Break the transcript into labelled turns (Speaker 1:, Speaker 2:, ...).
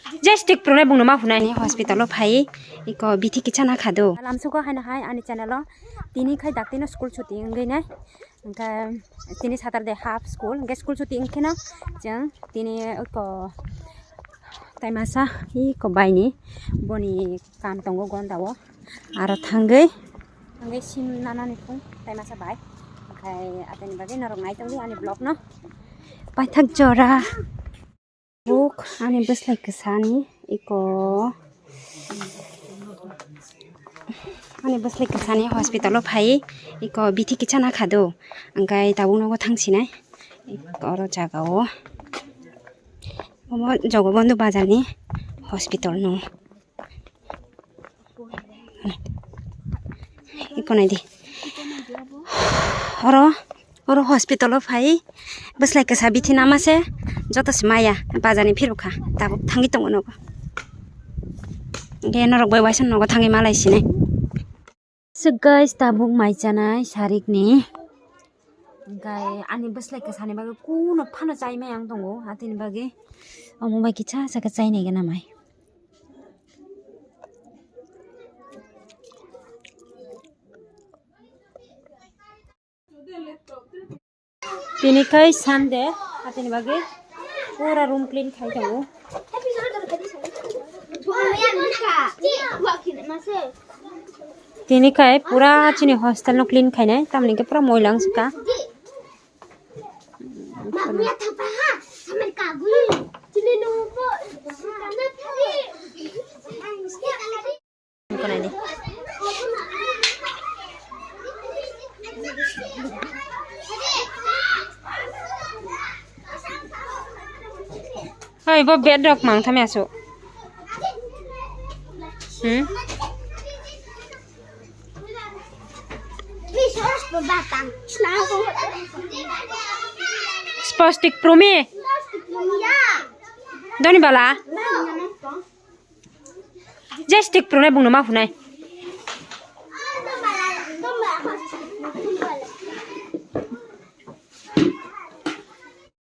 Speaker 1: Gestik prone bung nama hunai ni hospital lo phai iko bithi kichana khado lamsu ko haina hai ani channel lo tini khai dakti no school chuti ngai nai ka tini saturday half school ge school chuti ingkhena jang tini ko taimasa iko baini boni kam tongo gondawo aro thangai sim nanani phung taimasa bai kai atani bage norok ngai tongi ani blog no paithak jora buk ani beslai kesani iko ani beslai kesani hospital lo phai iko bithi kichana khado angkai tabung no thangsinai oro jagao omo jogobondu bazar ni hospital no iko nai di oro hospital lo phai beslai kesa bithi namase joto smaya bazani phiruka tab thangi tongo no ge norok bai wasan no thangi malai sine so guys tabuk mai chanai sarik ni gai ani beslai kesani bage kuno phano chai mai ang tongo atini bage omo bai kicha saka chai nei gana mai tini kai sande atini bage pura room clean khai tongo tini kai pura chini hostel no clean khai nai tamni ke pura moilang suka Hai bo bed dok mang thame aso Spastic prome Doni bala Gestik prone bung nama hunai